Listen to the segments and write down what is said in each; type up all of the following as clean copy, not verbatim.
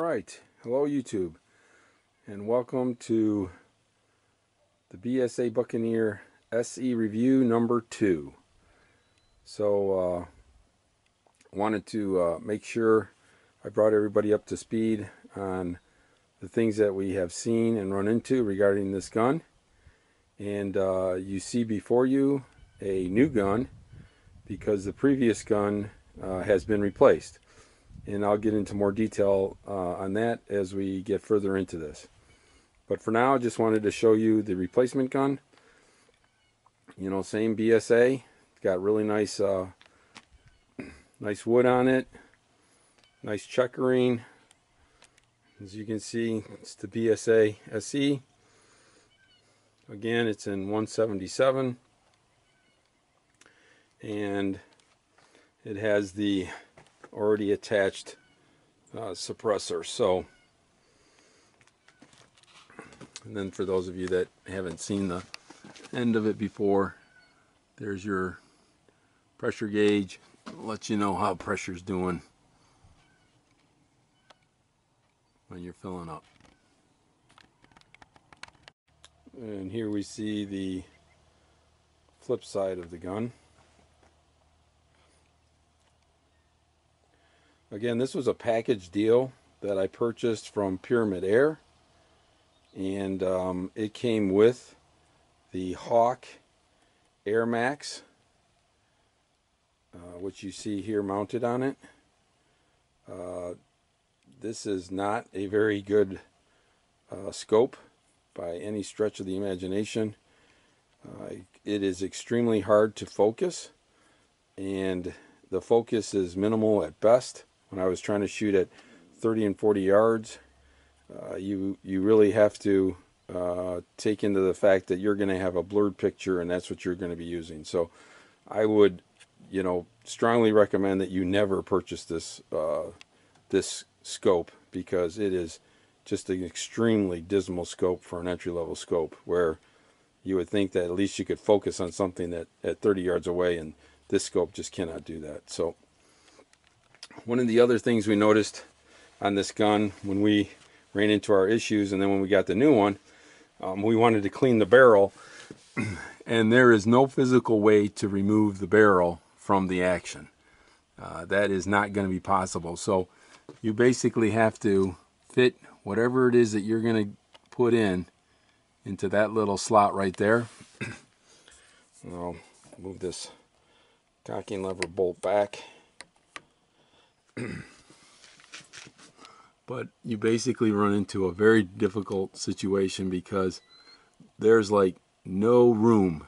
Alright, hello YouTube, and welcome to the BSA Buccaneer SE review number 2. So, wanted to make sure I brought everybody up to speed on the things that we have seen and run into regarding this gun. And you see before you a new gun because the previous gun has been replaced. And I'll get into more detail on that as we get further into this. But for now, I just wanted to show you the replacement gun. You know, same BSA. It's got really nice, nice wood on it. Nice checkering. As you can see, it's the BSA SE. Again, it's in 177. And it has the already attached suppressor. So, and then for those of you that haven't seen the end of it before, there's your pressure gauge. It'll let you know how pressure's doing when you're filling up. And here we see the flip side of the gun. Again, this was a package deal that I purchased from Pyramid Air, and it came with the Hawk Air Max, which you see here mounted on it. This is not a very good scope by any stretch of the imagination. It is extremely hard to focus, and the focus is minimal at best. When I was trying to shoot at 30 and 40 yards, you really have to take into the fact that you're going to have a blurred picture, and that's what you're going to be using. So I would, strongly recommend that you never purchase this this scope, because it is just an extremely dismal scope for an entry-level scope, where you would think that at least you could focus on something that at 30 yards away, and this scope just cannot do that. So one of the other things we noticed on this gun when we ran into our issues, and then when we got the new one, we wanted to clean the barrel, and there is no physical way to remove the barrel from the action. That is not going to be possible. So you basically have to fit whatever it is that you're going to put into that little slot right there. I'll move this cocking lever bolt back. But you basically run into a very difficult situation, because there's like no room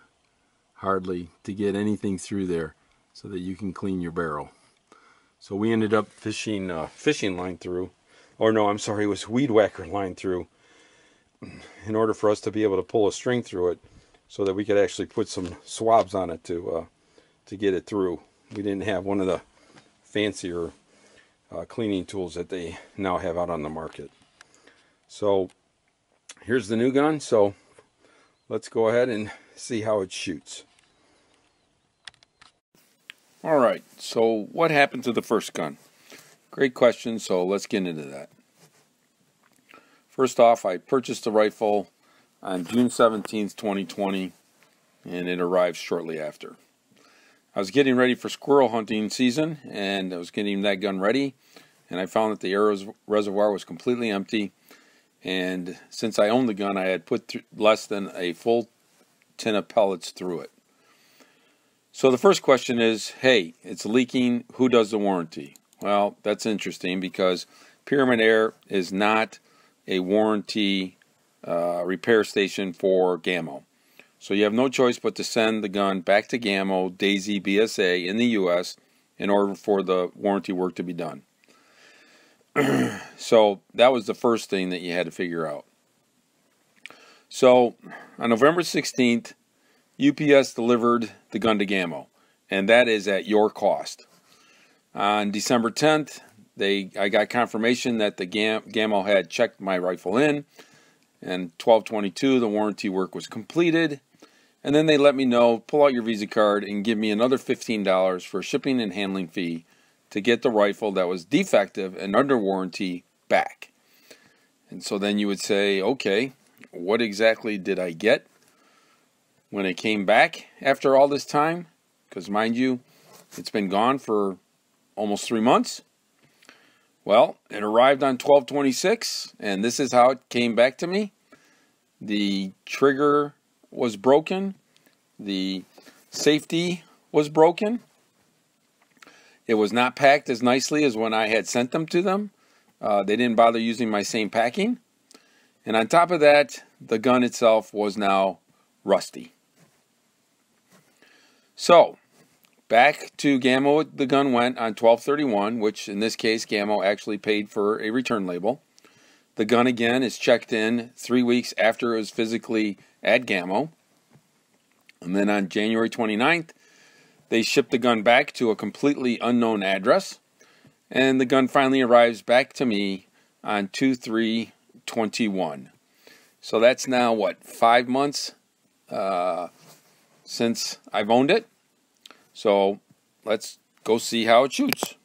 hardly to get anything through there so that you can clean your barrel. So we ended up fishing fishing line through, or no, I'm sorry, it was weed whacker line through, in order for us to be able to pull a string through it so that we could actually put some swabs on it to get it through. We didn't have one of the fancier cleaning tools that they now have out on the market. So here's the new gun. So let's go ahead and see how it shoots. Alright, so what happened to the first gun? Great question, so let's get into that. First off, I purchased the rifle on June 17th, 2020, and it arrived shortly after. I was getting ready for squirrel hunting season, and I was getting that gun ready, and I found that the air reservoir was completely empty. And since I owned the gun, I had put less than a full tin of pellets through it. So the first question is, hey, it's leaking, who does the warranty? Well, that's interesting, because Pyramid Air is not a warranty repair station for Gammo. So you have no choice but to send the gun back to Gammo, Daisy, BSA in the US in order for the warranty work to be done. So that was the first thing that you had to figure out. So on November 16th, UPS delivered the gun to Gammo, and that is at your cost. On December 10th, I got confirmation that the Gammo had checked my rifle in, and 12/22 the warranty work was completed. And then they let me know, pull out your Visa card and give me another $15 for shipping and handling fee to get the rifle that was defective and under warranty back. And so then you would say, okay, what exactly did I get when it came back after all this time? Because mind you, it's been gone for almost 3 months. Well, it arrived on 12/26, and this is how it came back to me. The trigger was broken. The safety was broken. It was not packed as nicely as when I had sent them to them. They didn't bother using my same packing. And on top of that, the gun itself was now rusty. So, back to Gammo, the gun went on 12/31, which in this case, Gammo actually paid for a return label. The gun again is checked in 3 weeks after it was physically at Gammo. And then on January 29th, they shipped the gun back to a completely unknown address. And the gun finally arrives back to me on 2/3/21. So that's now, what, 5 months since I've owned it. So let's go see how it shoots.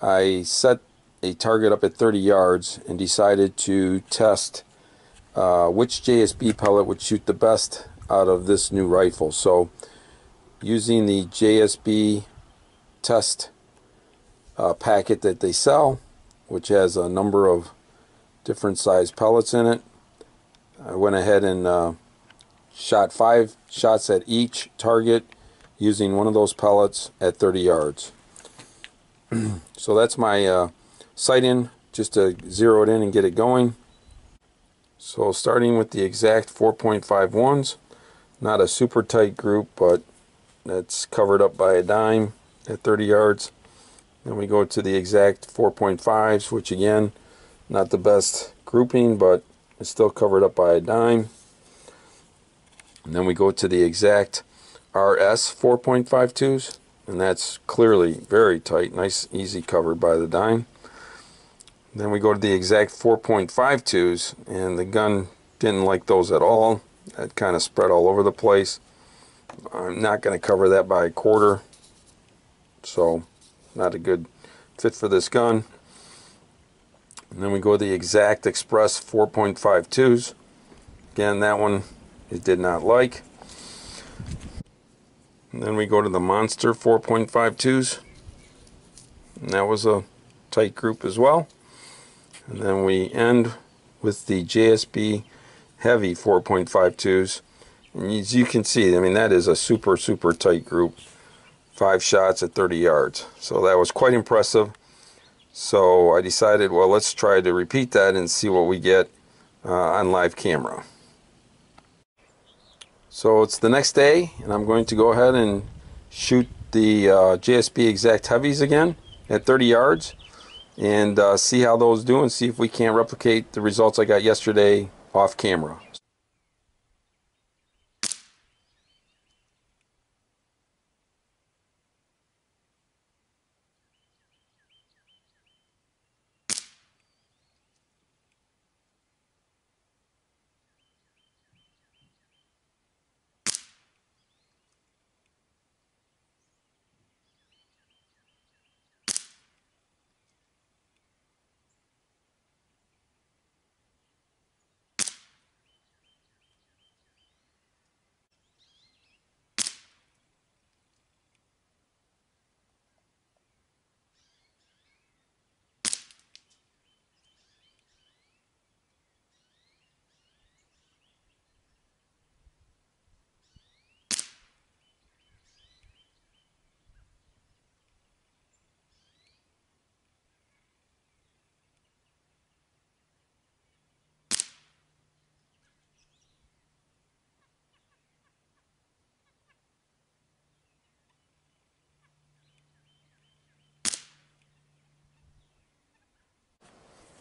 I set a target up at 30 yards and decided to test which JSB pellet would shoot the best out of this new rifle. So using the JSB test packet that they sell, which has a number of different size pellets in it, I went ahead and shot 5 shots at each target using one of those pellets at 30 yards. So that's my sight in, just to zero it in and get it going. So starting with the exact 4.51s, not a super tight group, but that's covered up by a dime at 30 yards. Then we go to the exact 4.5s, which again, not the best grouping, but it's still covered up by a dime. And then we go to the exact RS 4.52s, and that's clearly very tight, nice, easy covered by the dime. Then we go to the exact 4.52s, and the gun didn't like those at all. That kind of spread all over the place. I'm not going to cover that by a quarter, so not a good fit for this gun. And then we go to the exact Express 4.52s. Again, that one it did not like. And then we go to the Monster 4.52s, and that was a tight group as well. And then we end with the JSB Heavy 4.52s, and as you can see, I mean, that is a super tight group. 5 shots at 30 yards, so that was quite impressive. So I decided, well, let's try to repeat that and see what we get on live camera. So it's the next day, and I'm going to go ahead and shoot the JSB Exact Heavies again at 30 yards and see how those do and see if we can't replicate the results I got yesterday off camera.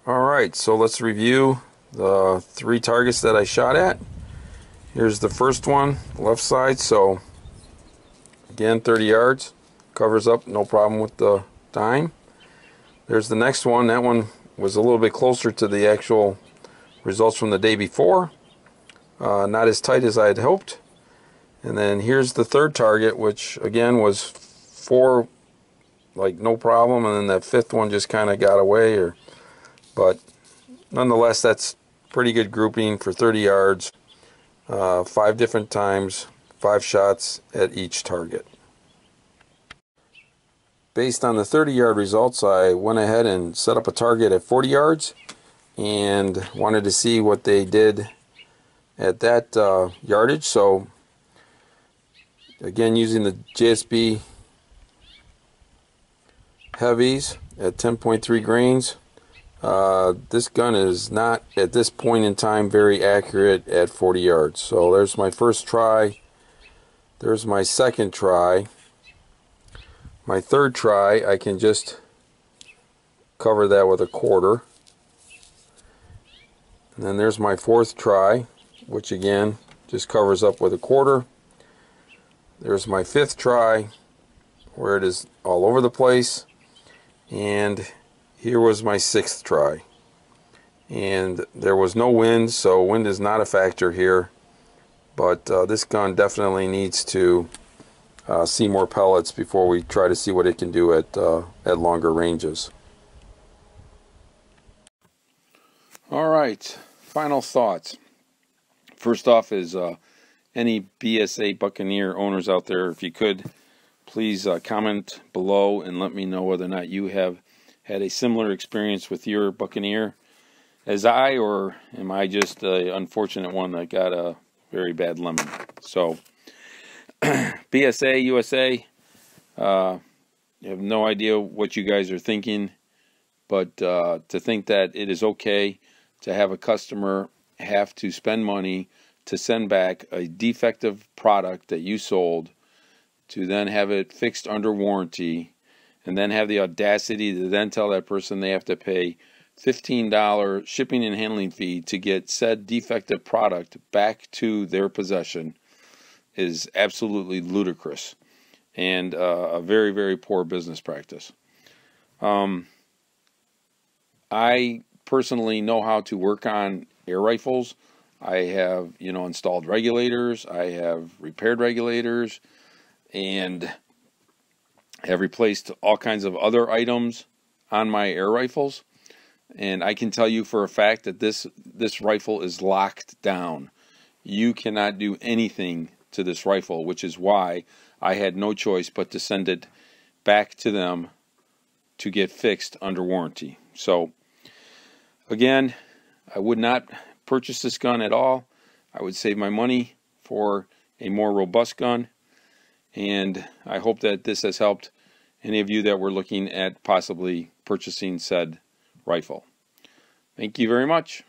Alright, so let's review the 3 targets that I shot at. Here's the first one, left side. So again, 30 yards, covers up, no problem with the dime. There's the next one. That one was a little bit closer to the actual results from the day before. Not as tight as I had hoped. And then here's the third target, which again was 4, like no problem, and then that 5th one just kind of got away, or but nonetheless, that's pretty good grouping for 30 yards, 5 different times, 5 shots at each target. Based on the 30-yard results, I went ahead and set up a target at 40 yards and wanted to see what they did at that yardage. So again, using the JSB heavies at 10.3 grains, this gun is not at this point in time very accurate at 40 yards. So there's my first try, there's my second try. My third try, I can just cover that with a quarter. And then there's my fourth try, which again just covers up with a quarter. There's my fifth try, where it is all over the place. And here was my sixth try. And there was no wind, so wind is not a factor here. But this gun definitely needs to see more pellets before we try to see what it can do at longer ranges. All right, final thoughts. First off is any BSA Buccaneer owners out there, if you could, please comment below and let me know whether or not you have had a similar experience with your Buccaneer as I, or am I just the unfortunate one that got a very bad lemon. So BSA USA, I have no idea what you guys are thinking, but to think that it is okay to have a customer have to spend money to send back a defective product that you sold, to then have it fixed under warranty, and then have the audacity to then tell that person they have to pay $15 shipping and handling fee to get said defective product back to their possession, is absolutely ludicrous and a very, very poor business practice. I personally know how to work on air rifles. I have, installed regulators. I have repaired regulators, and have replaced all kinds of other items on my air rifles. And I can tell you for a fact that this rifle is locked down. You cannot do anything to this rifle, which is why I had no choice but to send it back to them to get fixed under warranty. So again, I would not purchase this gun at all. I would save my money for a more robust gun, and I hope that this has helped any of you that were looking at possibly purchasing said rifle. Thank you very much.